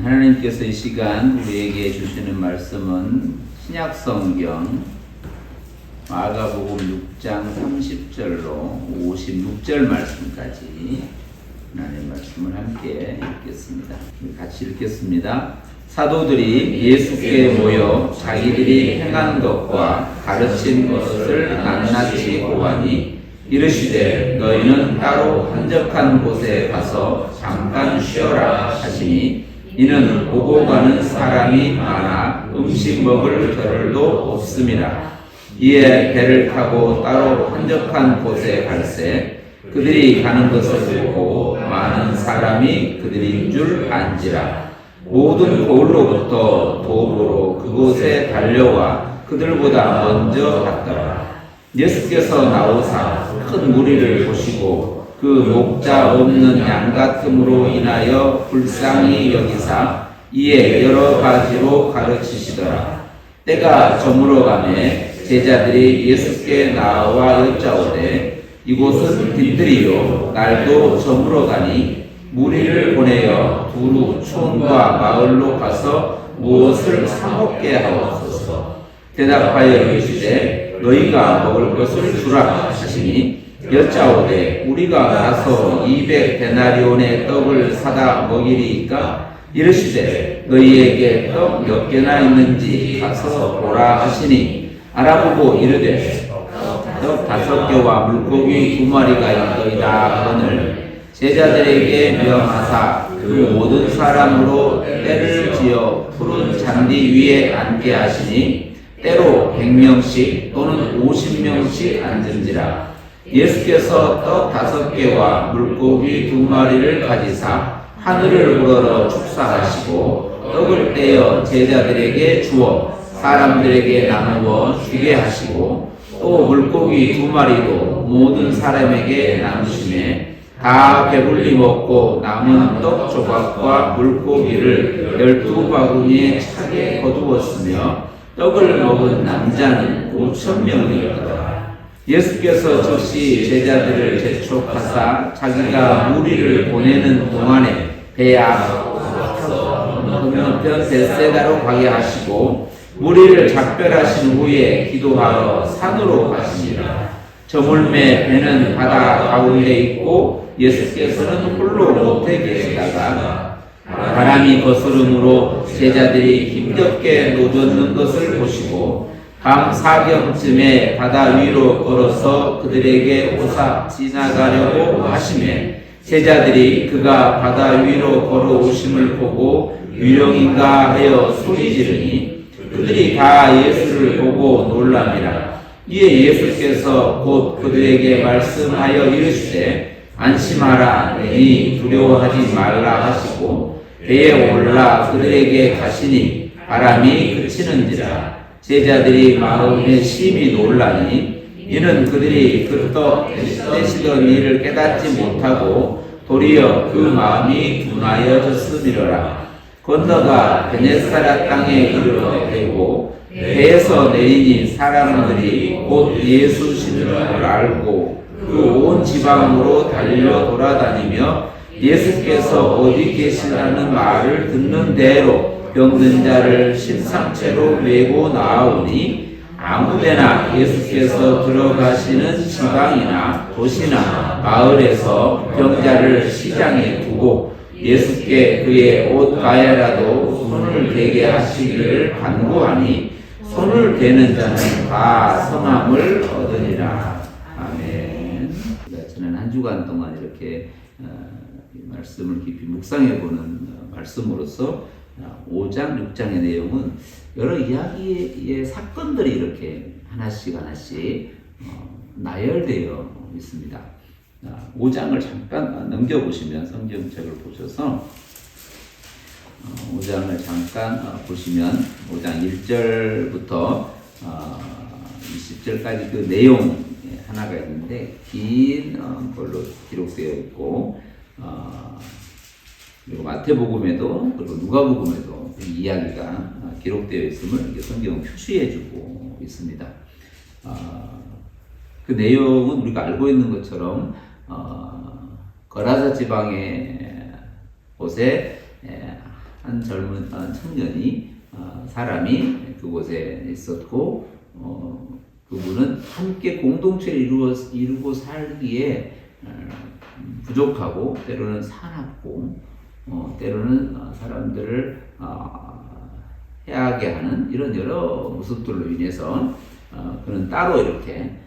하나님께서 이 시간 우리에게 주시는 말씀은 신약성경 마가복음 6장 30절로 56절 말씀까지 하나님의 말씀을 함께 읽겠습니다. 같이 읽겠습니다. 사도들이 예수께 모여 자기들이 행한 것과 가르친 것을 낱낱이 고하니 이르시되 너희는 따로 한적한 곳에 가서 잠깐 쉬어라 하시니 이는 오고 가는 사람이 많아 음식 먹을 겨를도 없음이라. 이에 배를 타고 따로 한적한 곳에 갈새 그들이 가는 것을 보고 많은 사람이 그들인 줄 안지라. 모든 고을로부터 도보로 그곳에 달려와 그들보다 먼저 갔더라. 예수께서 나오사 큰 무리를 보시고 그 목자 없는 양 같음으로 인하여 불쌍히 여기사 이에 여러 가지로 가르치시더라. 때가 저물어가매 제자들이 예수께 나와 여짜오되 이곳은 빈들이요 날도 저물어가니 무리를 보내어 두루 촌과 마을로 가서 무엇을 사 먹게 하옵소서. 대답하여 이르시되 너희가 먹을 것을 주라 하시니 여짜오되 우리가 가서 200데나리온의 떡을 사다 먹이리이까. 이르시되 너희에게 떡 몇 개나 있는지 가서 보라 하시니 알아보고 이르되 떡 5개와 물고기 2마리가 있더이다 하거늘 제자들에게 명하사 그 모든 사람으로 때를 지어 푸른 잔디 위에 앉게 하시니 때로 100명씩 또는 50명씩 앉은지라. 예수께서 떡 5개와 물고기 2마리를 가지사 하늘을 우러러 축사하시고 떡을 떼어 제자들에게 주어 사람들에게 나누어 주게 하시고 또 물고기 2마리도 모든 사람에게 나누시매 다 배불리 먹고 남은 떡 조각과 물고기를 12바구니에 차게 거두었으며 떡을 먹은 남자는 5,000명이었더라. 예수께서 즉시 제자들을 재촉하사 자기가 무리를 보내는 동안에 배 앞 건너편 벳세다로 가게 하시고 무리를 작별하신 후에 기도하러 산으로 가시니라. 저물매 배는 바다 가운데 있고 예수께서는 홀로 못에 계시다가 바람이 거스름으로 제자들이 힘겹게 노젓는 것을 보시고 밤 4경쯤에 바다 위로 걸어서 그들에게 오사 지나가려고 하시매 제자들이 그가 바다 위로 걸어오심을 보고 유령인가 하여 소리 지르니 그들이 다 예수를 보고 놀랍니다. 이에 예수께서 곧 그들에게 말씀하여 이르시되 안심하라 니 두려워하지 말라 하시고 배에 올라 그들에게 가시니 바람이 그치는지라. 제자들이 마음에 심히 놀라니 이는 그들이 그 떡 떼시던 일을 깨닫지 못하고 도리어 그 마음이 둔하여졌음이로라. 건너가 베네사라 땅에 이르러 대고 배에서 내리니 사람들이 곧 예수신 줄 알고 그 온 지방으로 달려 돌아다니며 예수께서 어디 계시다는 말을 듣는 대로 병든 자를 심상체로 메고 나아오니 아무데나 예수께서 들어가시는 지방이나 도시나 마을에서 병자를 시장에 두고 예수께 그의 옷 가에라도 손을 대게 하시기를 간구하니 손을 대는 자는 다 성함을 얻으리라. 아멘. 지난 한 주간 동안 이렇게 말씀을 깊이 묵상해보는 말씀으로서 5장, 6장의 내용은 여러 이야기의 사건들이 이렇게 하나씩 나열되어 있습니다. 5장을 잠깐 넘겨보시면 성경책을 보셔서 5장을 잠깐 보시면 5장 1절부터 20절까지 그 내용 하나가 있는데 긴 걸로 기록되어 있고 그리고 마태복음에도 그리고 누가복음에도 이야기가 기록되어 있음을 성경은 표시해주고 있습니다. 그 내용은 우리가 알고 있는 것처럼 거라사 지방의 곳에 한 젊은 청년이 사람이 그곳에 있었고 그분은 함께 공동체를 이루고 살기에 부족하고 때로는 사납고 때로는 사람들을 해하게 하는 이런 여러 모습들로 인해서 그는 따로 이렇게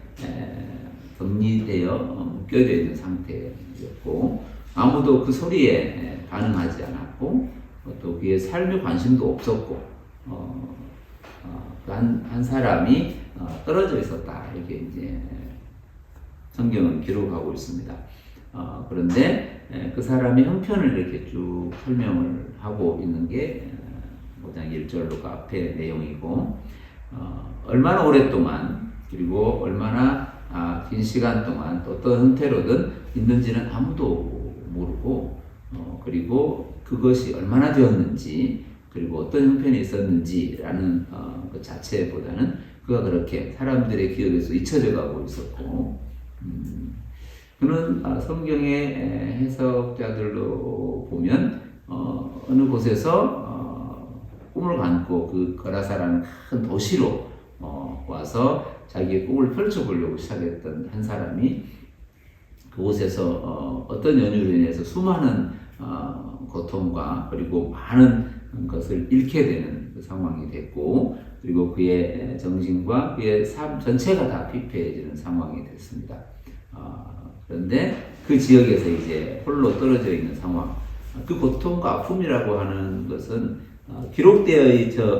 격리되어 묶여져 있는 상태였고 아무도 그 소리에 반응하지 않았고 또 그의 삶에 관심도 없었고 한 사람이 떨어져 있었다 이렇게 이제 성경은 기록하고 있습니다. 그런데 그 사람의 형편을 이렇게 쭉 설명을 하고 있는 게 5장 1절로 그 앞에 내용이고 얼마나 오랫동안 그리고 얼마나 긴 시간 동안 또 어떤 형태로든 있는지는 아무도 모르고 그리고 그것이 얼마나 되었는지 그리고 어떤 형편이 있었는지라는 그 자체보다는 그가 그렇게 사람들의 기억에서 잊혀져 가고 있었고 그는 성경의 해석자들로 보면 어느 곳에서 꿈을 갖고 그 거라사라는 큰 도시로 와서 자기의 꿈을 펼쳐보려고 시작했던 한 사람이 그곳에서 어떤 연유로 인해서 수많은 고통과 그리고 많은 것을 잃게 되는 그 상황이 됐고 그리고 그의 정신과 그의 삶 전체가 다 피폐해지는 상황이 됐습니다. 그런데 그 지역에서 이제 홀로 떨어져 있는 상황, 그 고통과 아픔이라고 하는 것은 기록되어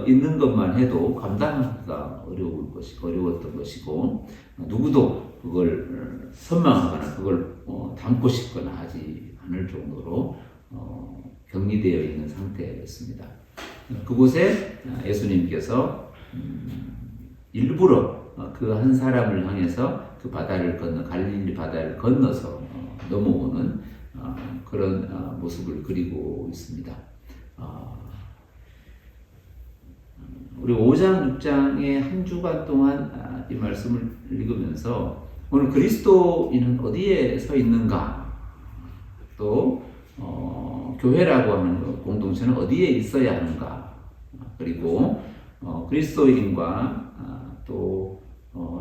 있는 것만 해도 감당하기가 어려웠던 것이고 누구도 그걸 선망하거나 그걸 담고 싶거나 하지 않을 정도로 격리되어 있는 상태였습니다. 그곳에 예수님께서 일부러 그 한 사람을 향해서 그 바다를 건너 갈릴리 바다를 건너서 넘어오는 그런 모습을 그리고 있습니다. 우리 5장, 6장의 한 주간 동안 이 말씀을 읽으면서 오늘 그리스도인은 어디에 서 있는가 또 교회라고 하는 공동체는 어디에 있어야 하는가 그리고 그리스도인과 또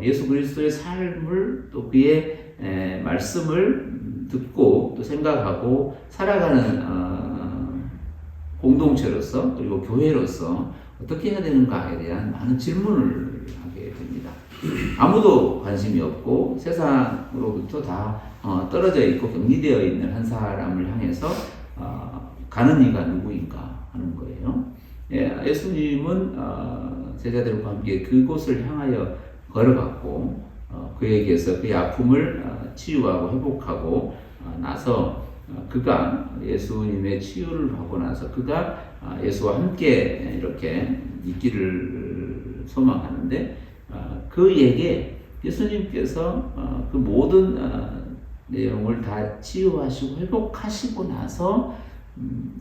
예수 그리스도의 삶을 또 그의 말씀을 듣고 또 생각하고 살아가는 공동체로서 그리고 교회로서 어떻게 해야 되는가에 대한 많은 질문을 하게 됩니다. 아무도 관심이 없고 세상으로부터 다 떨어져 있고 격리되어 있는 한 사람을 향해서 가는 이가 누구인가 하는 거예요. 예수님은 제자들과 함께 그곳을 향하여 걸어갔고 그에게서 그의 아픔을 치유하고 회복하고 나서 그가 예수님의 치유를 하고 나서 그가 예수와 함께 이렇게 있기를 소망하는데 그에게 예수님께서 그 모든 내용을 다 치유하시고 회복하시고 나서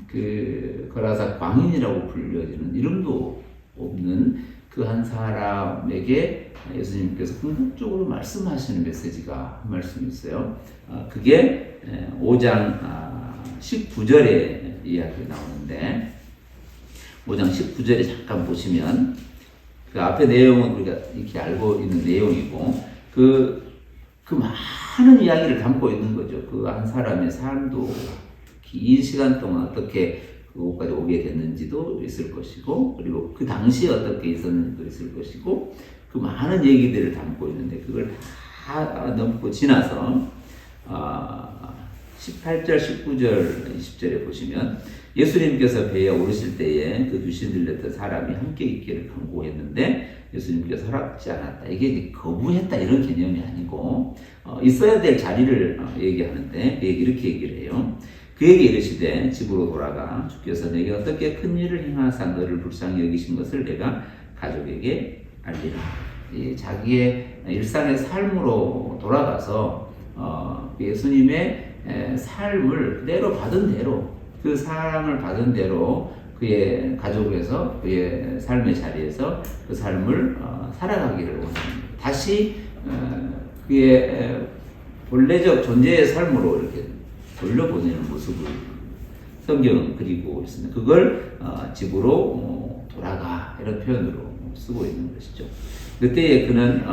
그 거라사 광인이라고 불려지는 이름도 없는 그 한 사람에게 예수님께서 궁극적으로 말씀하시는 메시지가 한 말씀이 있어요. 그게 5장 19절에 이야기 나오는데 5장 19절에 잠깐 보시면 그 앞에 내용은 우리가 이렇게 알고 있는 내용이고 그 많은 이야기를 담고 있는 거죠. 그 한 사람의 삶도 긴 시간 동안 어떻게 그곳까지 오게 됐는지도 있을 것이고 그리고 그 당시에 어떻게 있었는지도 있을 것이고 그 많은 얘기들을 담고 있는데 그걸 다 넘고 지나서 18절, 19절, 20절에 보시면 예수님께서 배에 오르실 때에 그 귀신 들렸던 사람이 함께 있기를 간구했는데 예수님께서 허락지 않았다. 이게 거부했다 이런 개념이 아니고 있어야 될 자리를 얘기하는데 이렇게 얘기를 해요. 그에게 이르시되 집으로 돌아가 주께서 내게 어떻게 큰 일을 행하사 너를 불쌍히 여기신 것을 내가 가족에게 알리라. 자기의 일상의 삶으로 돌아가서 예수님의 삶을 그대로 받은 대로 그 사랑을 받은 대로 그의 가족에서 그의 삶의 자리에서 그 삶을 살아가기를 원합니다. 다시 그의 본래적 존재의 삶으로 이렇게 돌려보내는 모습을 성경은 그리고 있습니다. 그걸 집으로 돌아가 이런 표현으로 쓰고 있는 것이죠. 그때에 그는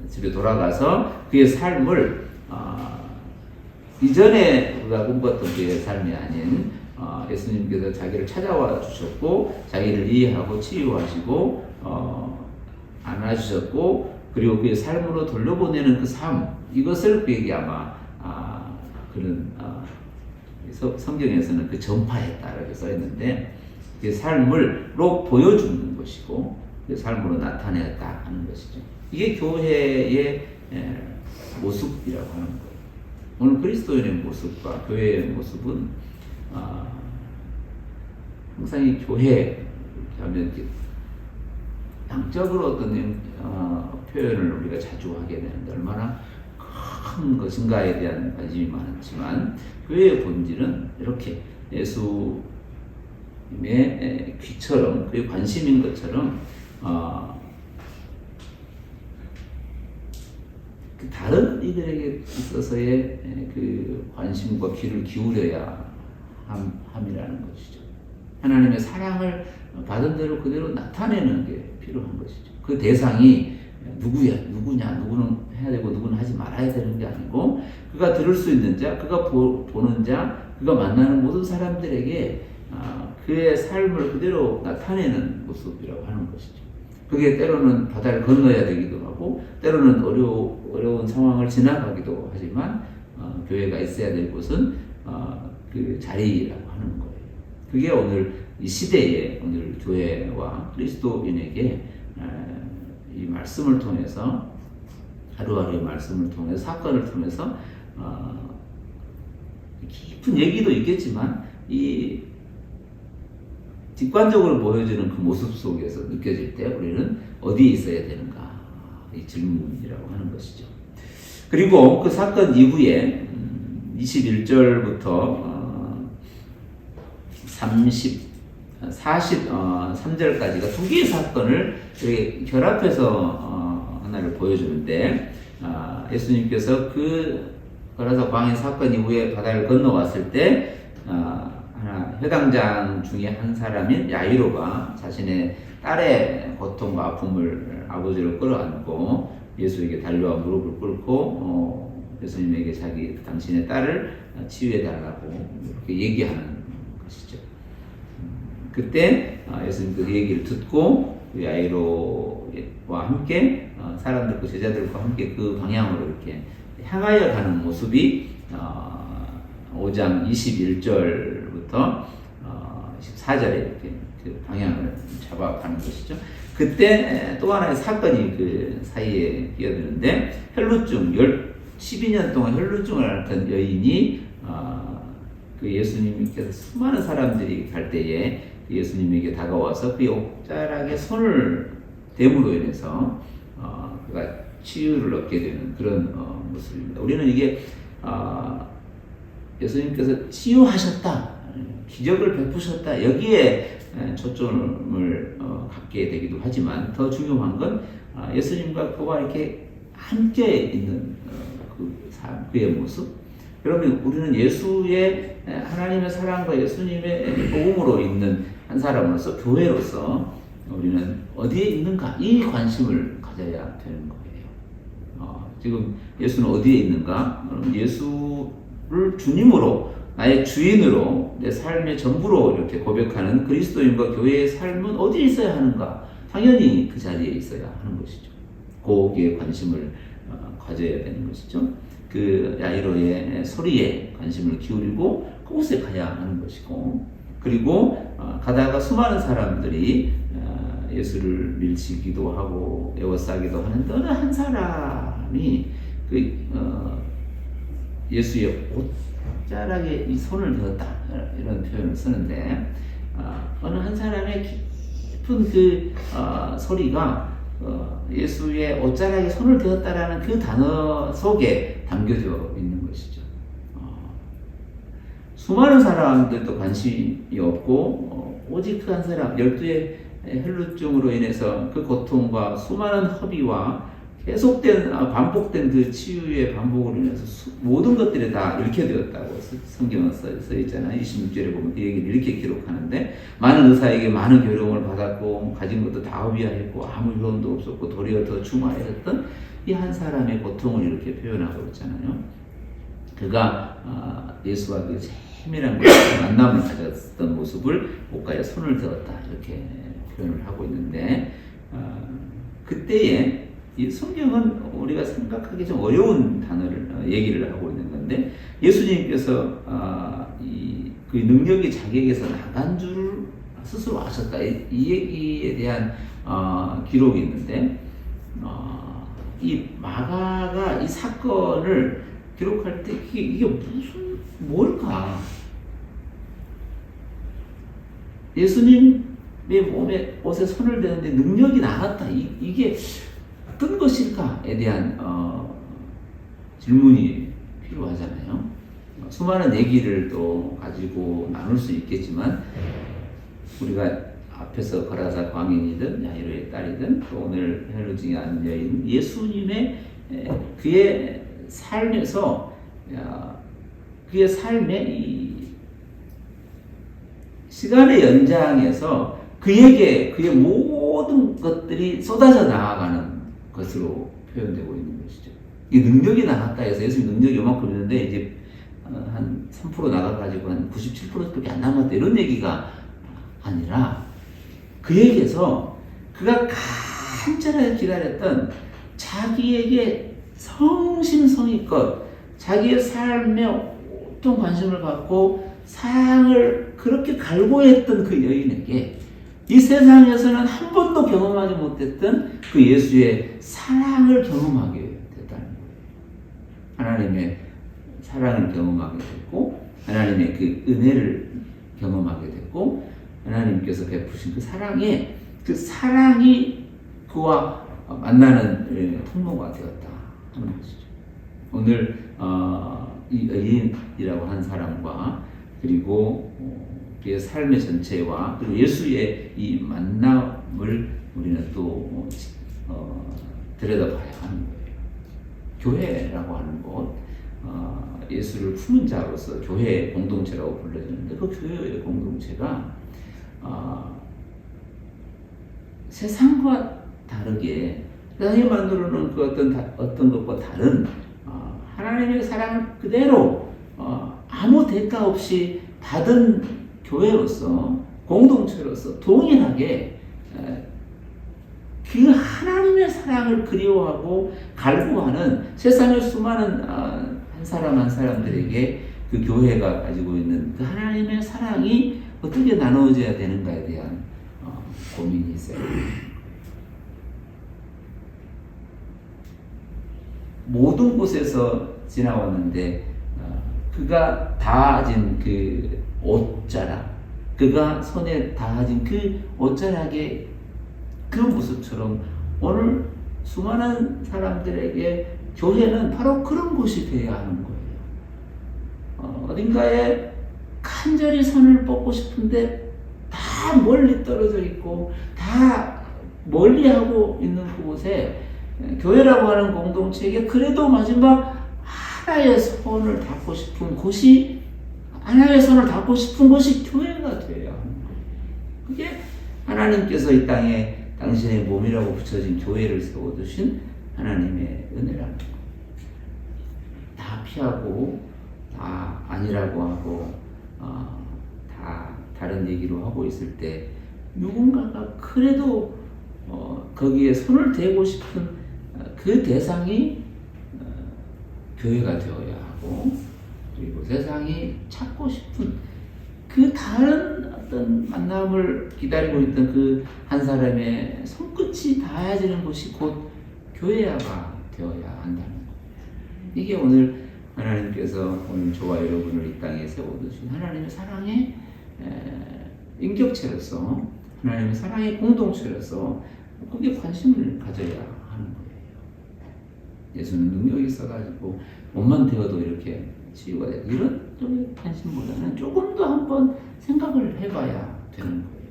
집에 돌아가서 그의 삶을 이전에 우리가 꿈꿨던 그의 삶이 아닌 예수님께서 자기를 찾아와 주셨고 자기를 이해하고 치유하시고 안아주셨고 그리고 그의 삶으로 돌려보내는 그 삶 이것을 그에게 아마 그는 성경에서는 그 전파했다 이렇게 써있는데 그 삶을로 보여주는 것이고 그 삶으로 나타냈다 하는 것이죠. 이게 교회의 모습이라고 하는 거예요. 오늘 그리스도인의 모습과 교회의 모습은 항상 이 교회 하면 양적으로 어떤 표현을 우리가 자주 하게 되는데 얼마나 큰 것인가에 대한 관심이 많지만 교회의 본질은 이렇게 예수님의 귀처럼 그의 관심인 것처럼 다른 이들에게 있어서의 그 관심과 귀를 기울여야 함이라는 것이죠. 하나님의 사랑을 받은 대로 그대로 나타내는 게 필요한 것이죠. 그 대상이 누구냐, 누구는 해야 되고 누구는 하지 말아야 되는 게 아니고 그가 들을 수 있는 자, 그가 보는 자, 그가 만나는 모든 사람들에게 그의 삶을 그대로 나타내는 모습이라고 하는 것이죠. 그게 때로는 바다를 건너야 되기도 하고 때로는 어려운 상황을 지나가기도 하지만 교회가 있어야 될 곳은 그 자리라고 하는 거예요. 그게 오늘 이 시대에 오늘 교회와 그리스도인에게 이 말씀을 통해서 하루하루의 말씀을 통해서 사건을 통해서 깊은 얘기도 있겠지만 이 뒷관적으로 보여지는 그 모습 속에서 느껴질 때 우리는 어디에 있어야 되는가 이 질문이라고 하는 것이죠. 그리고 그 사건 이후에 21절부터 43절까지가 두 개의 사건을 이렇게 결합해서 하나를 보여주는데 예수님께서 그 거라사 광야 사건 이후에 바다를 건너왔을 때 회당장 중에 한 사람인 야이로가 자신의 딸의 고통과 아픔을 아버지로 끌어안고 예수에게 달려와 무릎을 꿇고 예수님에게 당신의 딸을 치유해달라고 이렇게 얘기하는 것이죠. 그때 예수님 그 얘기를 듣고 그 야이로와 함께 사람들 그 제자들과 함께 그 방향으로 이렇게 향하여 가는 모습이 5장 21절부터 14절에 이렇게 그 방향을 잡아가는 것이죠. 그때 또 하나의 사건이 그 사이에 끼어드는데 혈루증 12년 동안 혈루증을 앓던 여인이 그 예수님께서 수많은 사람들이 갈 때에 그 예수님에게 다가와서 그의 옷자락에 손을 댐으로 인해서 그가 치유를 얻게 되는 그런 모습입니다. 우리는 이게 예수님께서 치유하셨다, 기적을 베푸셨다 여기에 초점을 갖게 되기도 하지만 더 중요한 건 예수님과 그와 이렇게 함께 있는 그의 모습. 그러면 우리는 예수의 하나님의 사랑과 예수님의 복음으로 있는 한 사람으로서 교회로서 우리는 어디에 있는가 이 관심을 가져야 되는 거예요. 지금 예수는 어디에 있는가? 예수를 주님으로 나의 주인으로 내 삶의 전부로 이렇게 고백하는 그리스도인과 교회의 삶은 어디에 있어야 하는가? 당연히 그 자리에 있어야 하는 것이죠. 거기에 관심을 가져야 되는 것이죠. 그 야이로의 소리에 관심을 기울이고 그곳에 가야 하는 것이고 그리고 가다가 수많은 사람들이 예수를 밀치기도 하고 에워싸기도 하는데 어느 한 사람이 그 예수의 옷자락에 이 손을 대었다 이런 표현을 쓰는데 어느 한 사람의 깊은 그 소리가 예수의 옷자락에 손을 대었다라는 그 단어 속에 담겨져 있는 것이죠. 수많은 사람들도 관심이 없고 오직 그 한 사람 12의 혈루증으로 인해서 그 고통과 수많은 허비와 계속된 반복된 그 치유의 반복으로 인해서 모든 것들이 다 잃게 되었다고 성경은 써 있잖아요. 26절에 보면 그 얘기를 이렇게 기록하는데 많은 의사에게 많은 교령을 받았고 가진 것도 다 허비하였고 아무 효험도 없었고 도리어 더 중하였던 이 한 사람의 고통을 이렇게 표현하고 있잖아요. 그가 예수와 그 세밀한 만남을 가졌던 모습을 목가에 손을 대었다 이렇게 표현을 하고 있는데 그때에 이 성경은 우리가 생각하기 좀 어려운 단어를 얘기를 하고 있는 건데 예수님께서 그 능력이 자기에게서 나간 줄을 스스로 아셨다 이 얘기에 대한 기록이 있는데 이 마가가 이 사건을 기록할 때 이게 무슨 뭘까? 예수님의 몸에 옷에 손을 대는데 능력이 나갔다. 이게 어떤 것일까에 대한 질문이 필요하잖아요. 수많은 얘기를 또 가지고 나눌 수 있겠지만 우리가 앞에서 거라사 광인이든 야이로의 딸이든 또 오늘 헤로징에 앉은 여인 예수님의 그의 삶에서 그의 삶의 이 시간의 연장에서 그에게 그의 모든 것들이 쏟아져 나아가는 것으로 표현되고 있는 것이죠. 이 능력이 나갔다 해서 예수님 능력이 요만큼 있는데 이제 한 3% 나가가지고 한 97%밖에 안 남았다 이런 얘기가 아니라 그에게서 그가 간절하게 기다렸던 자기에게 성심성의껏 자기의 삶에 어떤 관심을 갖고 사랑을 그렇게 갈구했던 그 여인에게 이 세상에서는 한 번도 경험하지 못했던 그 예수의 사랑을 경험하게 됐다는 거예요. 하나님의 사랑을 경험하게 됐고 하나님의 그 은혜를 경험하게 됐고 하나님께서 베푸신 그 사랑이 그와 만나는 통로가 되었다 하는 것이죠. 오늘 이 여인이라고 한 사람과 그리고 그의 삶의 전체와 그리고 예수의 이 만남을 우리는 또 들여다봐야 하는 거예요. 교회라고 하는 곳, 예수를 품은 자로서 교회 공동체라고 불러지는데 그 교회의 공동체가 세상과 다르게 세상이 만들어 놓은 그 어떤 것과 다른 하나님의 사랑을 그대로 아무 대가 없이 받은 교회로서 공동체로서 동일하게 그 하나님의 사랑을 그리워하고 갈구하는 세상의 수많은 한 사람 한 사람들에게 그 교회가 가지고 있는 그 하나님의 사랑이 어떻게 나누어져야 되는가에 대한 고민이 있어요. 모든 곳에서 지나왔는데 그가 다진 그 옷자락, 그가 손에 다진 그 옷자락의 그 모습처럼 오늘 수많은 사람들에게 교회는 바로 그런 곳이 되어야 하는 거예요. 어딘가에 간절히 손을 뻗고 싶은데 다 멀리 떨어져 있고 다 멀리하고 있는 그곳에 교회라고 하는 공동체에게 그래도 마지막 하나의 손을 닿고 싶은 곳이 교회가 되어야 하는 거예요. 그게 하나님께서 이 땅에 당신의 몸이라고 붙여진 교회를 세워두신 하나님의 은혜라는 거예요. 다 피하고 다 아니라고 하고 다 다른 얘기로 하고 있을 때 누군가가 그래도 거기에 손을 대고 싶은 그 대상이 교회가 되어야 하고 그리고 세상이 찾고 싶은 그 다른 어떤 만남을 기다리고 있던 그 한 사람의 손끝이 닿아지는 곳이 곧 교회가 되어야 한다는 거예요. 이게 오늘 하나님께서 오늘 저와 여러분을 이 땅에 세워두신 하나님의 사랑의 인격체로서 하나님의 사랑의 공동체로서 거기에 관심을 가져야 하는 거예요. 예수는 능력이 있어가지고 몸만 되어도 이렇게 치유가 되고 이런 쪽의 관심보다는 조금 더 한번 생각을 해봐야 되는 거예요.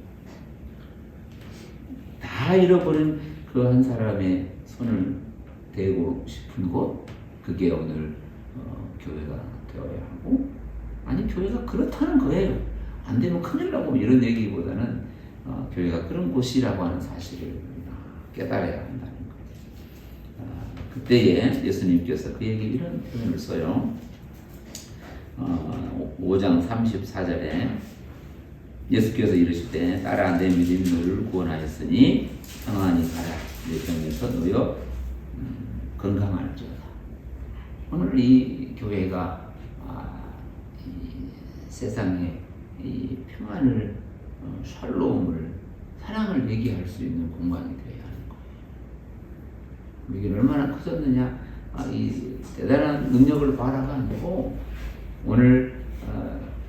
다 잃어버린 그 한 사람의 손을 되고 싶은 곳, 그게 오늘 교회가 되어야 하고, 아니 교회가 그렇다는 거예요. 안 되면 큰일 나고 이런 얘기보다는 교회가 그런 곳이라고 하는 사실을 깨달아야 한다는 거예요. 그때에 예수님께서 그에게 이런 표현을 써요. 5장 34절에 예수께서 이르시되 딸아 내 믿음이 너를 구원하였으니 평안히 가라 내 병에서 놓여 건강할지어다. 오늘 이 교회가 이 세상에 이 평안을 샬롬을 사랑을 얘기할 수 있는 공간이 되어야 하는 거예요. 이게 얼마나 커졌느냐, 이 대단한 능력을 바라가 아니고 오늘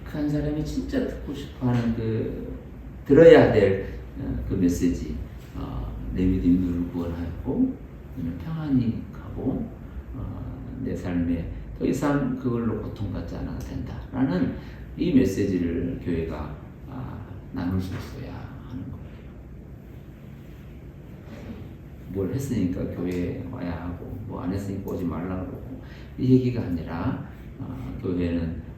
그 한 사람이 진짜 듣고 싶어하는 들어야 될 그 메시지, 내 믿음이 너를 구원하였고 너는 평안히 가고 내 삶에 더 이상 그걸로 고통받지 않아도 된다라는 이 메시지를 교회가 나눌 수 있어야 하는 거예요. 뭘 했으니까 교회에 와야 하고 뭐 안 했으니까 오지 말라고 그러고 이 얘기가 아니라 교회는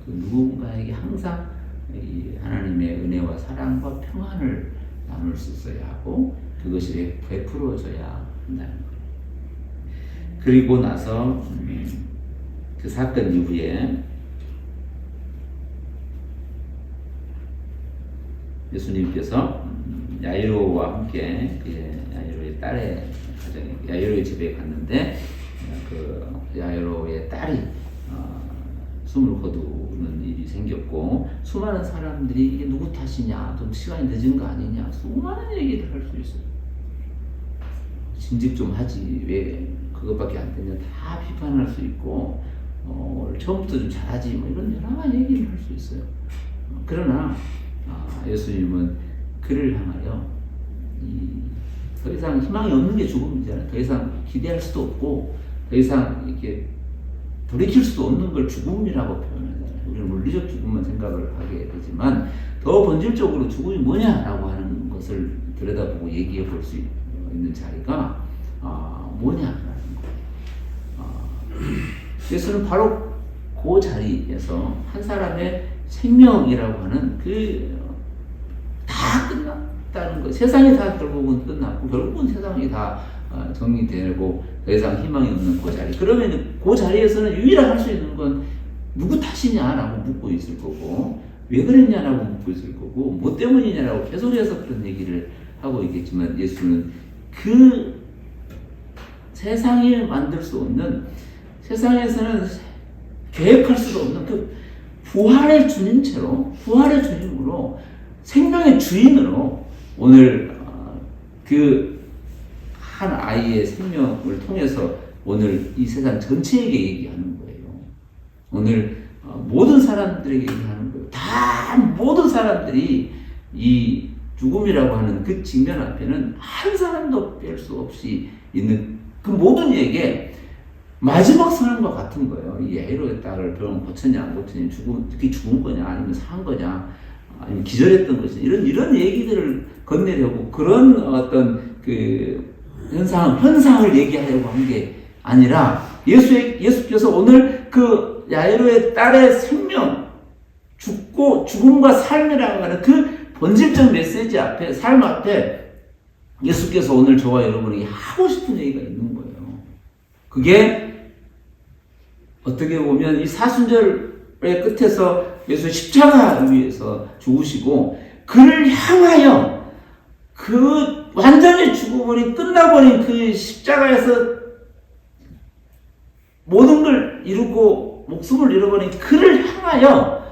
그 누군가에게 항상 이 하나님의 은혜와 사랑과 평안을 나눌 수 있어야 하고 그것이 베풀어져야 한다는 거예요. 그리고 나서 그 사건 이후에 예수님께서 야이로와 함께 야이로의 딸의 가정에 야이로의 집에 갔는데 그 야이로의 딸이 숨을 거두는 일이 생겼고 수많은 사람들이 이게 누구 탓이냐, 좀 시간이 늦은 거 아니냐, 수많은 얘기를 할 수 있어요. 진즉 좀 하지 왜 그것밖에 안 되냐 다 비판할 수 있고 처음부터 좀 잘하지 뭐 이런 여러 가지 얘기를 할 수 있어요. 그러나 예수님은 그를 향하여 더 이상 희망이 없는 게 죽음이잖아요. 더 이상 기대할 수도 없고 더 이상 이렇게 돌이킬 수도 없는 걸 죽음이라고 표현하잖아요. 우리는 물리적 죽음만 생각을 하게 되지만 더 본질적으로 죽음이 뭐냐라고 하는 것을 들여다보고 얘기해 볼 수 있는 자리가 뭐냐라는 거예요. 예수는 바로 그 자리에서 한 사람의 생명이라고 하는 다 끝났다는 거. 세상이 다 결국은 끝났고 결국은 세상이 다 정리되고 더 이상 희망이 없는 그 자리. 그러면 그 자리에서는 유일하게 할 수 있는 건 누구 탓이냐라고 묻고 있을 거고 왜 그랬냐라고 묻고 있을 거고 뭐 때문이냐라고 계속해서 그런 얘기를 하고 있겠지만 예수는 그 세상에 만들 수 없는 세상에서는 계획할 수도 없는 그 부활의 주님처럼 부활의 주님으로 생명의 주인으로 오늘 그 한 아이의 생명을 통해서 오늘 이 세상 전체에게 얘기하는 거예요. 오늘 모든 사람들에게 얘기하는 거예요. 다 모든 사람들이 이 죽음이라고 하는 그 직면 앞에는 한 사람도 뺄 수 없이 있는 그 모든 이에게 마지막 선언과 같은 거예요. 이 야이로의 딸을 병원 고쳤냐 안 고쳤냐, 특히 죽은 거냐 아니면 산 거냐 아니면 기절했던 것이냐 이런 얘기들을 건네려고 그런 어떤 그 현상을 얘기하려고 한 게 아니라 예수께서 오늘 그 야이로의 딸의 생명, 죽음과 삶이라고 하는 그 본질적 메시지 앞에, 삶 앞에 예수께서 오늘 저와 여러분에게 하고 싶은 얘기가 있는 거예요. 그게 어떻게 보면 이 사순절의 끝에서 예수 십자가 위에서 죽으시고 그를 향하여 그 완전히 죽어버린 끝나버린 그 십자가에서 모든 걸 이루고 목숨을 잃어버린 그를 향하여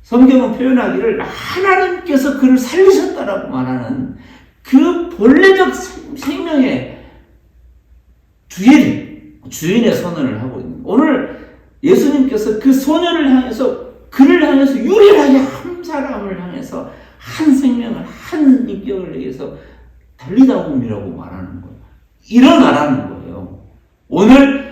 성경은 표현하기를 하나님께서 그를 살리셨다라고 말하는 그 본래적 생명의 주인의 선언을 하고 있는 거예요. 오늘 예수님께서 그 소녀를 향해서 그를 향해서 유일하게 한 사람을 향해서 한 생명을 한 인격을 위해서 달리다움이라고 말하는 거예요. 일어나라는 거예요. 오늘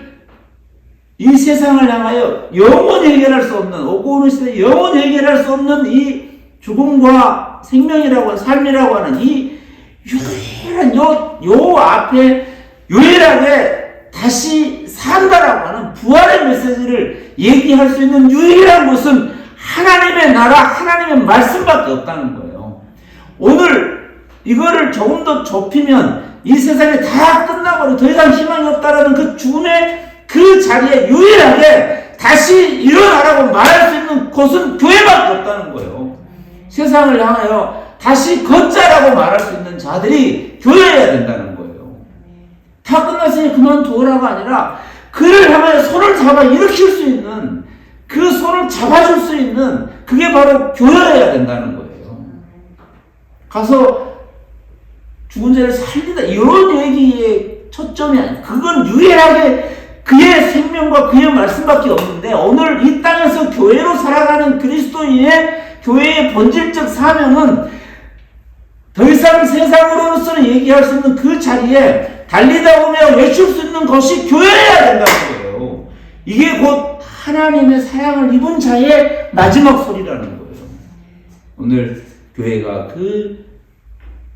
이 세상을 향하여 영원히 해결할 수 없는 오고 오는 시대에 영원히 해결할 수 없는 이 죽음과 생명이라고 하는 삶이라고 하는 이 유일한 요 앞에 유일하게 다시 산다라고 하는 부활의 메시지를 얘기할 수 있는 유일한 곳은 하나님의 나라, 하나님의 말씀밖에 없다는 거예요. 오늘 이거를 조금 더 좁히면 이 세상이 다 끝나버리고 더 이상 희망이 없다라는 그 죽음의 그 자리에 유일하게 다시 일어나라고 말할 수 있는 곳은 교회밖에 없다는 거예요. 세상을 향하여 다시 걷자라고 말할 수 있는 자들이 교회여야 된다는 거예요. 다 끝났으니 그만두라가 아니라 그를 향하여 손을 잡아 일으킬 수 있는, 그 손을 잡아줄 수 있는, 그게 바로 교회여야 된다는 거예요. 가서 죽은 자를 살리다 이런 얘기의 초점이 아니에요. 그건 유일하게 그의 생명과 그의 말씀밖에 없는데, 오늘 이 땅에서 교회로 살아가는 그리스도인의 교회의 본질적 사명은 더 이상 세상으로서는 얘기할 수 있는 그 자리에 달리다 보며 외칠 수 있는 것이 교회여야 된다는 거예요. 이게 곧 하나님의 사랑을 입은 자의 마지막 소리라는 거예요. 오늘 교회가 그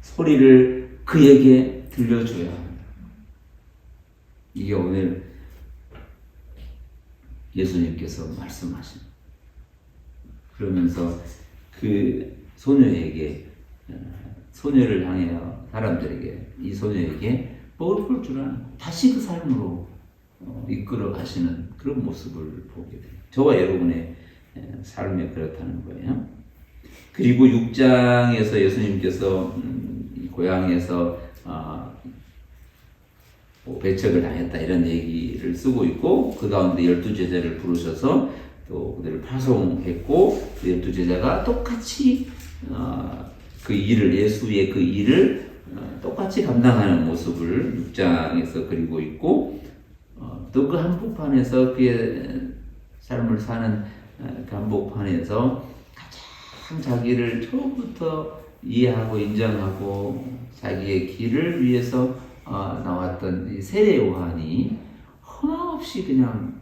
소리를 그에게 들려줘야 합니다. 이게 오늘 예수님께서 말씀하신, 그러면서 그 소녀에게, 소녀를 향하여 사람들에게, 이 소녀에게 먹을 걸 주라는, 다시 그 삶으로 이끌어 가시는 그런 모습을 보게 돼요. 저와 여러분의 삶에 그렇다는 거예요. 그리고 6장에서 예수님께서 고향에서 배척을 당했다 이런 얘기를 쓰고 있고, 그 가운데 12제자를 부르셔서 또 그들을 파송했고, 12제자가 똑같이 그 일을, 예수의 그 일을 똑같이 감당하는 모습을 6장에서 그리고 있고, 또 그 한복판에서 그의 삶을 사는 그 한복판에서 가장 자기를 처음부터 이해하고 인정하고 자기의 길을 위해서 나왔던 이 세례 요한이 허망없이 그냥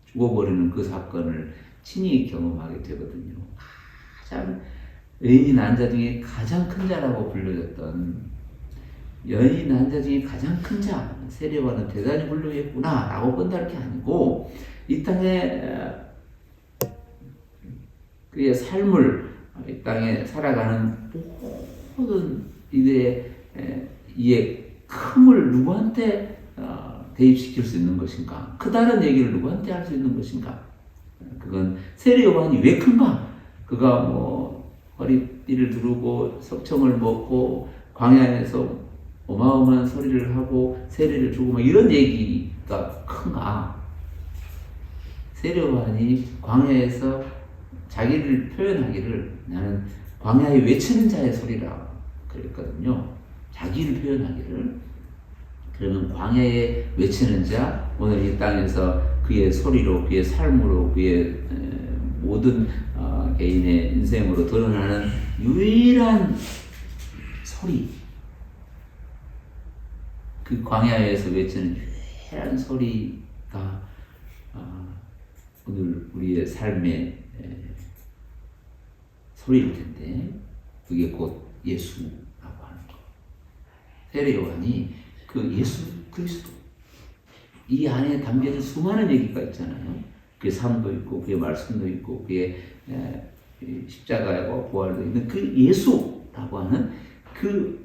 죽어버리는 그 사건을 친히 경험하게 되거든요. 가장 여인이 난 자 중에 가장 큰 자라고 불려졌던, 여인이 난 자 중에 가장 큰 자, 세례 요한은 대단히 훌륭했구나 라고 본다는 게 아니고, 이 땅에 그의 삶을, 이 땅에 살아가는 모든 이의 큼을 누구한테 대입시킬 수 있는 것인가? 크다는 얘기를 누구한테 할 수 있는 것인가? 그건 세례 요한이 왜 큰가? 그가 뭐 허리띠를 두르고 석청을 먹고 광야에서 어마어마한 소리를 하고 세례를 주고 뭐 이런 얘기가 큰가? 세례 요한이 광야에서 자기를 표현하기를, 나는 광야에 외치는 자의 소리라 그랬거든요. 자기를 표현하기를. 그러면 광야에 외치는 자, 오늘 이 땅에서 그의 소리로, 그의 삶으로, 그의 모든 개인의 인생으로 드러나는 유일한 소리, 그 광야에서 외치는 유일한 소리가 오늘 우리의 삶의 소리일 텐데, 그게 곧 예수라고 하는 것. 세례 요한이 그 예수 그리스도, 이 안에 담겨진 수많은 얘기가 있잖아요. 그의 삶도 있고, 그의 말씀도 있고, 그의 십자가와 부활도 있는 그 예수라고 하는, 그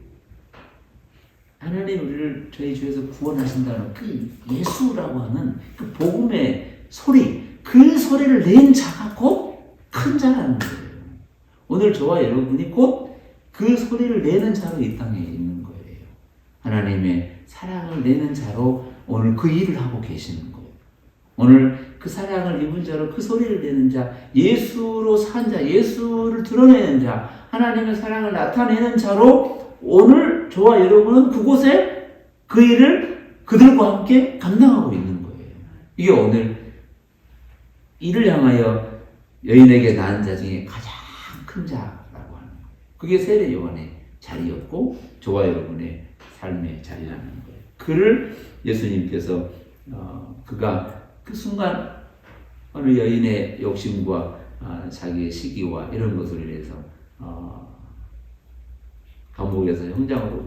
하나님 우리를 저희 주에서 구원하신다는 그 예수라고 하는 그 복음의 소리, 그 소리를 낸 자가 곧 큰 자라는 거예요. 오늘 저와 여러분이 곧 그 소리를 내는 자로 이 땅에 있는 거예요. 하나님의 사랑을 내는 자로 오늘 그 일을 하고 계시는 거예요. 오늘 그 사랑을 입은 자로 그 소리를 내는 자, 예수로 산 자, 예수를 드러내는 자, 하나님의 사랑을 나타내는 자로 오늘 저와 여러분은 그곳에 그 일을 그들과 함께 감당하고 있는 거예요. 이게 오늘 이를 향하여 여인에게 낳은 자 중에 가장 큰 자라고 하는 거예요. 그게 세례 요한의 자리였고 저와 여러분의 삶의 자리라는 거예요. 그를 예수님께서 그가 그 순간 어느 여인의 욕심과 자기의 시기와 이런 것을 인해서 감옥에서 형장으로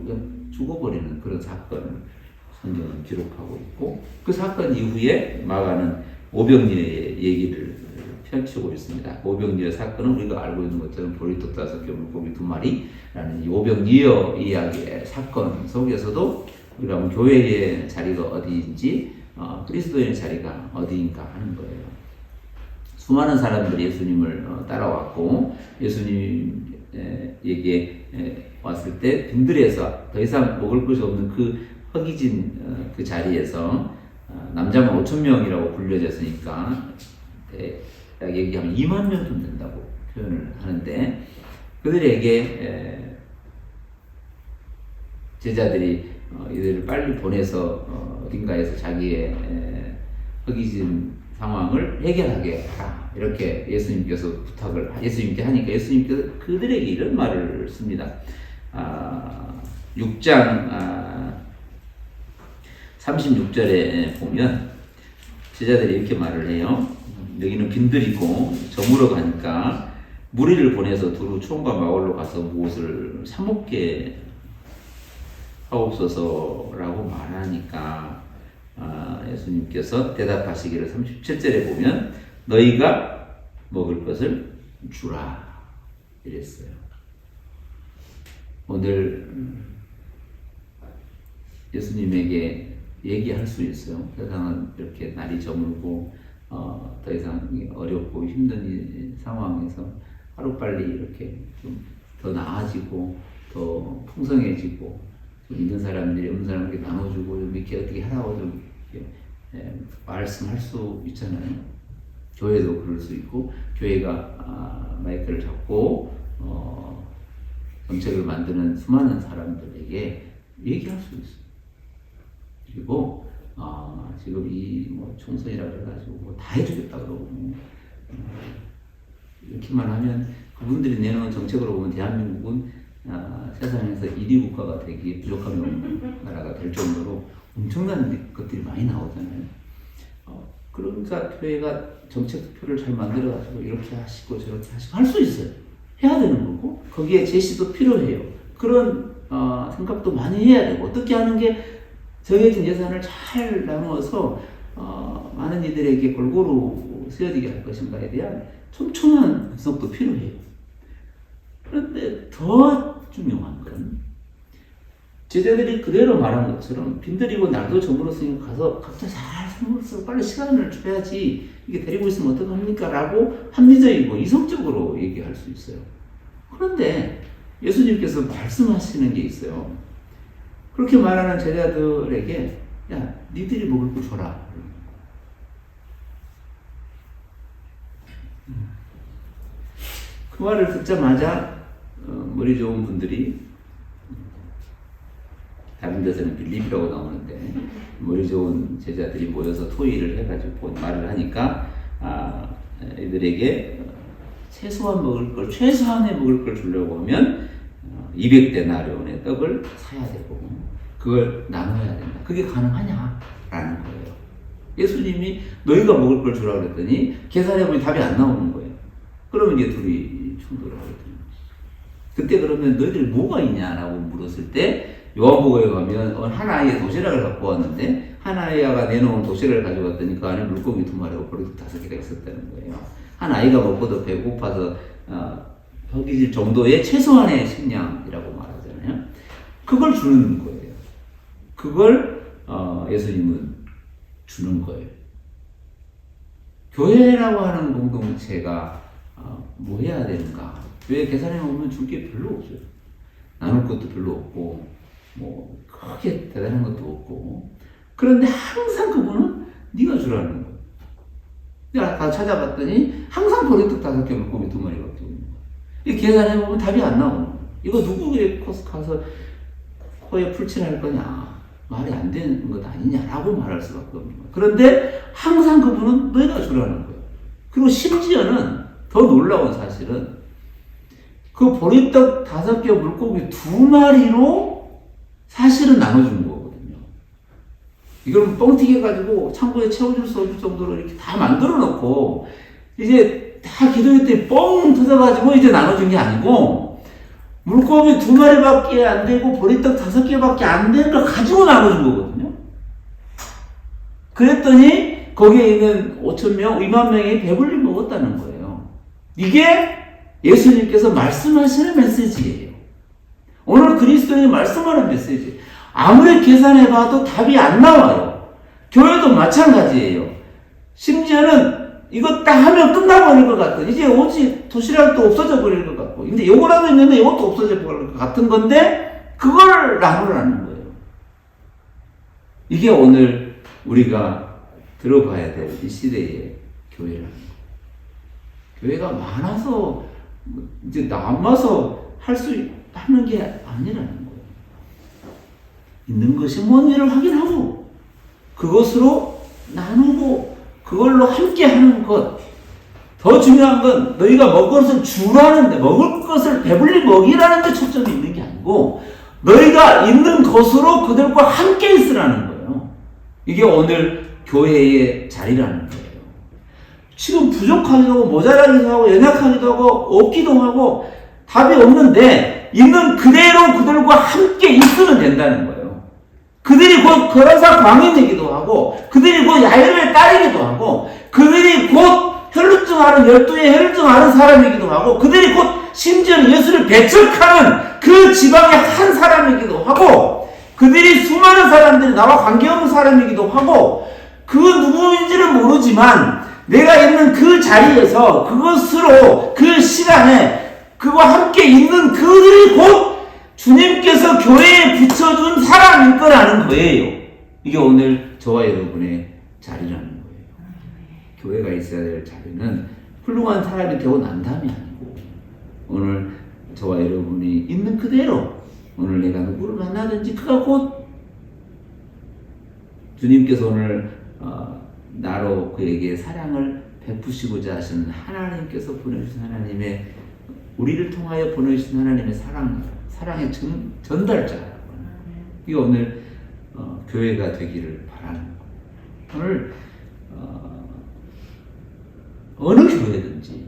죽어버리는 그런 사건을 성경은 기록하고 있고, 그 사건 이후에 마가는 오병이어의 얘기를 펼치고 있습니다. 오병이어 사건은 우리가 알고 있는 것처럼 보리떡 5개, 물고기 2마리라는 이 오병이어 이야기의 사건 속에서도 우리가 교회의 자리가 어디인지, 그리스도의 자리가 어디인가 하는 거예요. 수많은 사람들이 예수님을 따라왔고, 예수님에게 왔을 때 빈들에서 더 이상 먹을 것이 없는 그 허기진 그 자리에서 남자만 5,000명이라고 불려졌으니까 약 얘기하면 2만 명 좀 된다고 표현을 하는데, 그들에게 제자들이 이들을 빨리 보내서 어딘가에서 자기의 허기진 상황을 해결하게 하라, 이렇게 예수님께서 예수님께 하니까 예수님께서 그들에게 이런 말을 씁니다. 6장 36절에 보면 제자들이 이렇게 말을 해요. 여기는 빈들이고 저물어 가니까 무리를 보내서 두루 총과 마을로 가서 무엇을 사 먹게 하옵소서라고 말하니까 예수님께서 대답하시기를 37절에 보면 너희가 먹을 것을 주라 이랬어요. 오늘 예수님에게 얘기할 수 있어요. 세상은 이렇게 날이 저물고 더 이상 어렵고 힘든 이 상황에서 하루빨리 이렇게 좀 더 나아지고 더 풍성해지고, 좀 있는 사람들이 없는 사람에게 나눠주고 이렇게 어떻게 하라고 좀 이렇게 말씀할 수 있잖아요. 교회도 그럴 수 있고, 교회가 마이크를 잡고 정책을 만드는 수많은 사람들에게 얘기할 수 있어요. 그리고 지금 이 총선이라고 해가지고 다 해주겠다 그러고 이렇게만 하면 그분들이 내놓은 정책으로 보면 대한민국은 세상에서 1위 국가가 되기 부족한 나라가 될 정도로 엄청난 것들이 많이 나오잖아요. 그러니까 교회가 정책 투표를 잘 만들어가지고 이렇게 하시고 저렇게 하시고 할 수 있어요. 해야 되는 거고, 거기에 제시도 필요해요. 그런 생각도 많이 해야 되고, 어떻게 하는 게 정해진 예산을 잘 나누어서 많은 이들에게 골고루 쓰여지게 할 것인가에 대한 촘촘한 분석도 필요해요. 그런데 더 중요한 건 제자들이 그대로 말한 것처럼 빈들이고 날도 저물었으니까 가서 각자 잘 선물해서 빨리 시간을 줘야지 이게 데리고 있으면 어떡합니까? 라고 합리적이고 이성적으로 얘기할 수 있어요. 그런데 예수님께서 말씀하시는 게 있어요. 그렇게 말하는 제자들에게 야, 니들이 먹을 거 줘라. 그 말을 듣자마자 머리 좋은 분들이, 다른 데서는 빌립이라고 나오는데 머리 좋은 제자들이 모여서 토의를 해가지고 말을 하니까 이들에게 최소한의 먹을 걸 주려고 하면 200데나리온의 떡을 사야 되고 그걸 나눠야 된다. 그게 가능하냐? 라는 거예요. 예수님이 너희가 먹을 걸 주라고 그랬더니 계산해보니 답이 안 나오는 거예요. 그러면 이제 둘이 충돌을 하게 되는 거죠. 그때 그러면 너희들 뭐가 있냐라고 물었을 때 요한복음에 가면 한 아이의 도시락을 갖고 왔는데 한 아이가 내놓은 도시락을 가져왔더니 그 안에 물고기 2마리하고 보리떡 5개가 있었다는 거예요. 한 아이가 먹고도 배고파서 허기질 정도의 최소한의 식량이라고 말하잖아요. 그걸 주는 거예요. 그걸 예수님은 주는 거예요. 교회라고 하는 공동체가 뭐 해야 되는가? 교회 계산해 보면 줄 게 별로 없어요. 나눌 것도 별로 없고 뭐 크게 대단한 것도 없고, 그런데 항상 그분은 네가 주라는 거예요. 내가 다 찾아봤더니 항상 보리떡 5개 물고기 2마리밖에 없는 거예요. 이 계산해 보면 답이 안 나오는 거예요. 이거 누구의 코스 가서 코에 풀칠할 거냐? 말이 안 되는 것 아니냐라고 말할 수밖에 없는 거예요. 그런데 항상 그분은 너희가 주라는 거예요. 그리고 심지어는 더 놀라운 사실은 그 보리떡 5개 물고기 2마리로 사실은 나눠주는 거거든요. 이걸 뻥튀기 해가지고 창고에 채워줄 수 없을 정도로 이렇게 다 만들어 놓고 이제 다 기도했더니 뻥 터져가지고 이제 나눠준 게 아니고 물고기 2마리밖에 안 되고 보리떡 5개밖에 안 되는 걸 가지고 나눠준 거거든요. 그랬더니 거기에 있는 5,000명, 2만 명이 배불리 먹었다는 거예요. 이게 예수님께서 말씀하시는 메시지예요. 오늘 그리스도인이 말씀하는 메시지. 아무리 계산해봐도 답이 안 나와요. 교회도 마찬가지예요. 심지어는 이거 딱 하면 끝나버릴 것 같아. 이제 오직 도시락도 없어져 버릴 것 같고, 근데 요거라도 있는데 이것도 없어져 버릴 것 같은 건데, 그걸 나누라는 거예요. 이게 오늘 우리가 들어봐야 될 이 시대의 교회라는 거예요. 교회가 많아서, 이제 남아서 할 수 하는 게 아니라는 거예요. 있는 것이 뭔지를 확인하고, 그것으로 나누고, 그걸로 함께 하는 것. 더 중요한 건 너희가 먹을 것을 주라는데, 먹을 것을 배불리 먹이라는 데 초점이 있는 게 아니고, 너희가 있는 것으로 그들과 함께 있으라는 거예요. 이게 오늘 교회의 자리라는 거예요. 지금 부족하기도 하고, 모자라기도 하고, 연약하기도 하고, 없기도 하고, 답이 없는데, 있는 그대로 그들과 함께 있으면 된다는 거예요. 그들이 곧 거라사 광인이기도 하고, 그들이 곧 야곱의 딸이기도 하고, 그들이 곧 혈루증 앓은 12의 혈루증 앓은 사람이기도 하고, 그들이 곧 심지어 예수를 배척하는 그 지방의 한 사람이기도 하고, 그들이 수많은 사람들이 나와 관계없는 사람이기도 하고, 그 누구인지는 모르지만 내가 있는 그 자리에서 그것으로 그 시간에 그와 함께 있는 그들이 곧 주님께서 교회에 붙여준 사람일 거라는 거예요. 이게 오늘 저와 여러분의 자리라는 거예요. 교회가 있어야 될 자리는 훌륭한 사람이 되고 난 다음이 아니고, 오늘 저와 여러분이 있는 그대로, 오늘 내가 누구를 만나든지 그가 곧 주님께서 오늘 나로 그에게 사랑을 베푸시고자 하시는 하나님께서 보내주신 하나님의, 우리를 통하여 보내주신 하나님의 사랑의 전달자라고. 이게 오늘 교회가 되기를 바라는 거예요. 오늘 어느 교회든지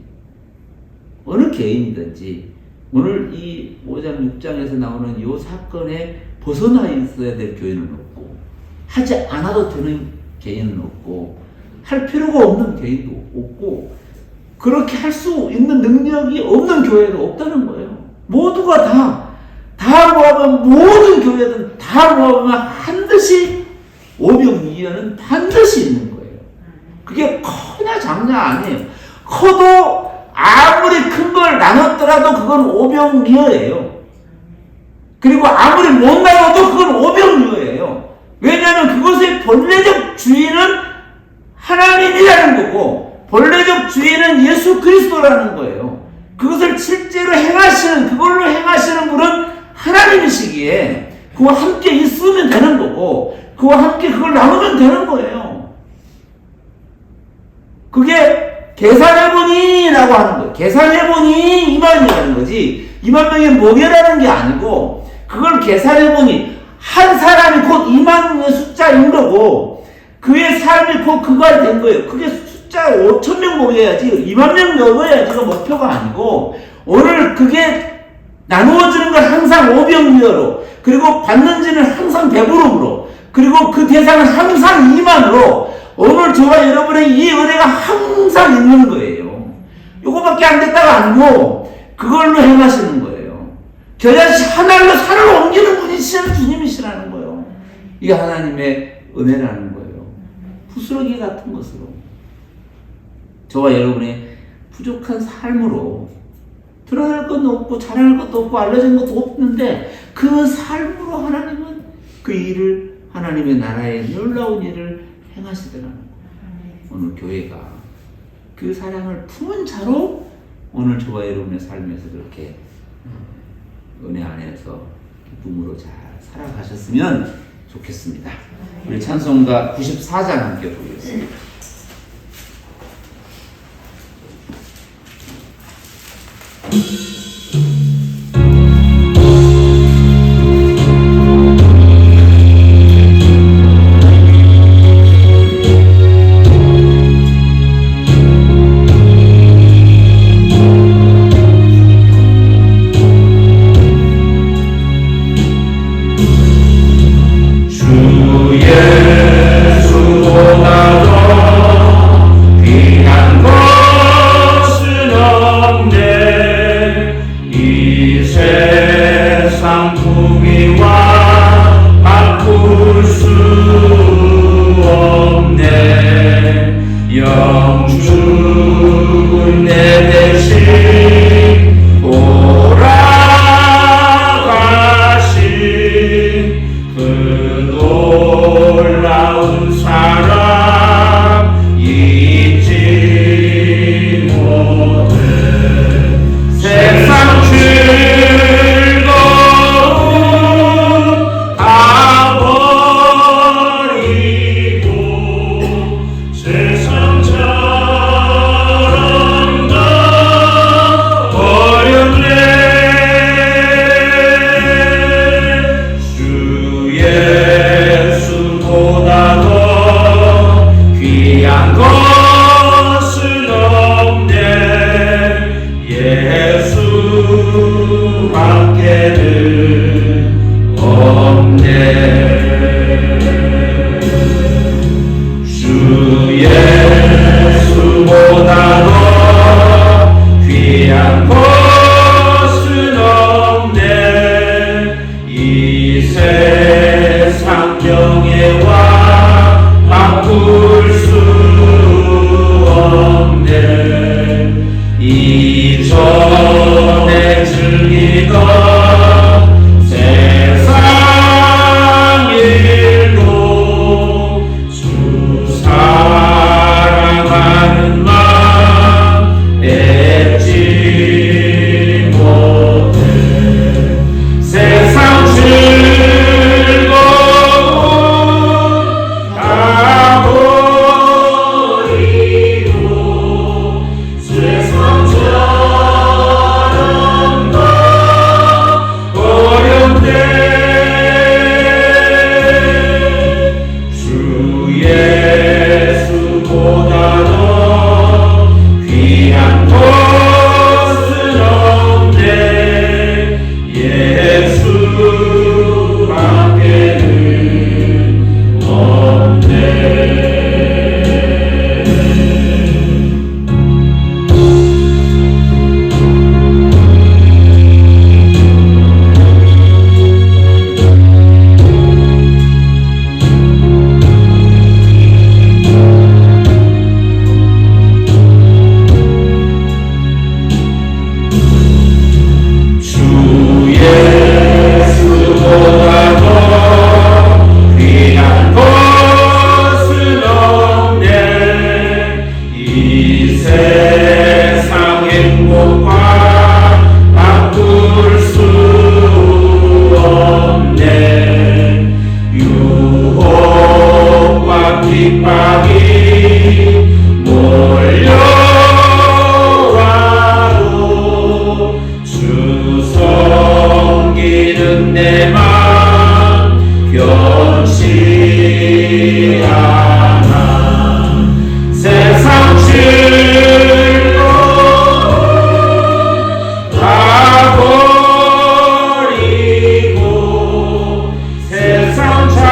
어느 개인이든지 오늘 이 5장 6장에서 나오는 이 사건에 벗어나 있어야 될 교회는 없고, 하지 않아도 되는 개인은 없고, 할 필요가 없는 개인도 없고, 그렇게 할 수 있는 능력이 없는 교회도 없다는 거예요. 모두가 다 모아보면, 모든 교회든 다 모아보면 반드시 오병이어는 반드시 있는 거예요. 그게 커냐 작냐 아니에요. 커도 아무리 큰 걸 나눴더라도 그건 오병이어예요. 그리고 아무리 못 나눠도 그건 오병이어예요. 왜냐하면 그것의 본래적 주인은 하나님이라는 거고, 본래적 주인은 예수 그리스도라는 거예요. 그것을 실제로 행하시는, 그걸로 행하시는 분은 하나님이시기에 그와 함께 있으면 되는 거고, 그와 함께 그걸 나누면 되는 거예요. 그게 계산해보니 라고 하는 거예요. 계산해보니 2만이라는 거지, 2만 명이 뭐냐라는 게 아니고, 그걸 계산해보니 한 사람이 곧 2만의 숫자인 거고, 그의 삶이 곧 그가 된 거예요. 그게 숫자 5,000명 모여야지 2만 명 넘어야지가 목표가 아니고, 오늘 그게 나누어지는 건 항상 오병이어로, 그리고 받는지는 항상 배부름으로, 그리고 그 대상은 항상 2만으로, 오늘 저와 여러분의 이 은혜가 항상 있는 거예요. 요거밖에 안 됐다가 아니고 그걸로 행하시는 거예요. 겨자씨 하나로 산을 옮기는 분이시라는 주님이시라는 거예요. 이게 하나님의 은혜라는 거예요. 부스러기 같은 것으로 저와 여러분의 부족한 삶으로, 드러날 것도 없고 자랑할 것도 없고 알려진 것도 없는데, 그 삶으로 하나님은 그 일을, 하나님의 나라의 놀라운 일을 행하시더라는 거예요. 오늘 교회가 그 사랑을 품은 자로 오늘 저와 여러분의 삶에서 그렇게 은혜 안에서 기쁨으로 잘 살아가셨으면 좋겠습니다. 우리 찬송가 94장 함께 보겠습니다. 밖에는 없네. 주 예수보다 더 귀한 것은 없네. 이 세상 명예와 바꿀 수 없네. 이전에 즐기던 세상 일도 주 사랑하는 마음 잊지 못해. 세상 즐거움 다 버리고 세상처럼 더 어렵네. 주 예수보다 더 귀한 것은 없네. 예수 밖에는 없네. 주 예수보다 더 귀한 것은 없네. 이 세상 행복과 바꿀 수 없네. 유혹과 핍박이 몰려와도 주 섬기는 내 맘 변치 않아. 세상 즐거움 다 버리고 세상 자랑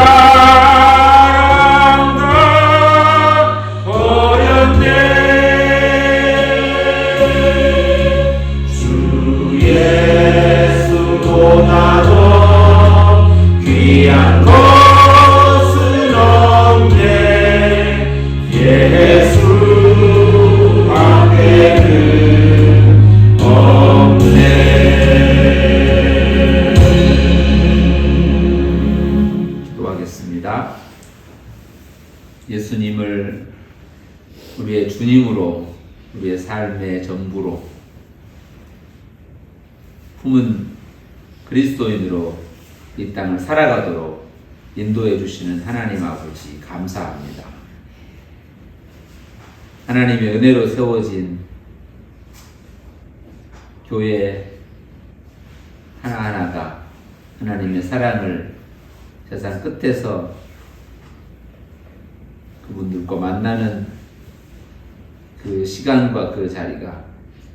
다 버렸네. 주 예수보다 더 귀한 것은 없네. 예수 밖에는 없네. 기도하겠습니다. 예수님을 우리의 주님으로, 우리의 삶의 전부로 품은 그리스도인으로 이 땅을 살아가도록 인도해 주시는 하나님 아버지 감사합니다. 하나님의 은혜로 세워진 교회 하나하나가 하나님의 사랑을 세상 끝에서 그분들과 만나는 그 시간과 그 자리가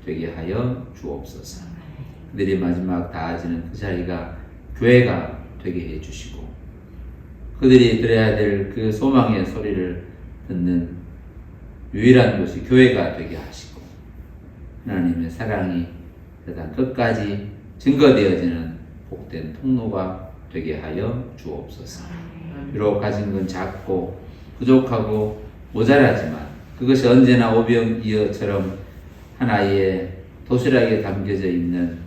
되게 하여 주옵소서. 그들이 마지막 다하지는 그 자리가 교회가 되게 해주시고, 그들이 들어야 될 그 소망의 소리를 듣는 유일한 곳이 교회가 되게 하시고, 하나님의 사랑이 세상 끝까지 증거되어지는 복된 통로가 되게 하여 주옵소서. 비록 가진 건 작고 부족하고 모자라지만 그것이 언제나 오병이어처럼 하나의 도시락에 담겨져 있는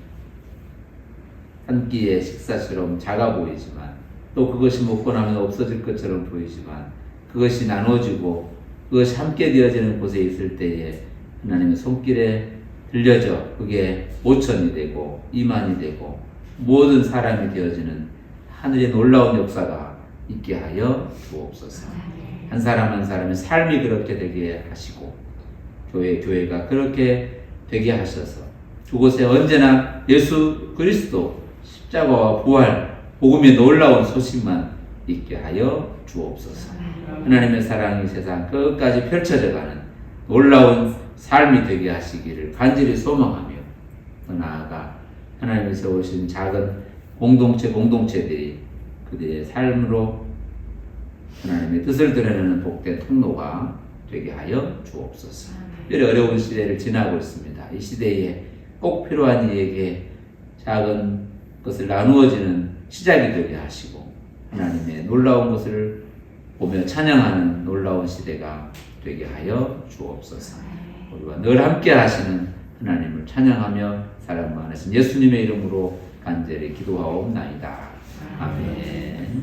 한 끼의 식사처럼 작아 보이지만, 또 그것이 먹고 나면 없어질 것처럼 보이지만, 그것이 나눠지고 그것이 함께 되어지는 곳에 있을 때에 하나님의 손길에 들려져 그게 5천이 되고 2만이 되고 모든 사람이 되어지는 하늘의 놀라운 역사가 있게 하여 주옵소서. 한 사람 한 사람의 삶이 그렇게 되게 하시고, 교회가 그렇게 되게 하셔서 그곳에 언제나 예수 그리스도 십자가와 부활, 복음의 놀라운 소식만 있게 하여 주옵소서. 하나님의 사랑이 세상 끝까지 펼쳐져가는 놀라운 삶이 되게 하시기를 간절히 소망하며, 더 나아가 하나님이 세우신 작은 공동체들이 그들의 삶으로 하나님의 뜻을 드러내는 복된 통로가 되게 하여 주옵소서. 이런 어려운 시대를 지나고 있습니다. 이 시대에 꼭 필요한 이에게 작은 것을 나누어지는 시작이 되게 하시고 하나님의 놀라운 것을 보며 찬양하는 놀라운 시대가 되게 하여 주옵소서. 우리와 늘 함께 하시는 하나님을 찬양하며 사랑 많으신 예수님의 이름으로 간절히 기도하옵나이다. 아멘.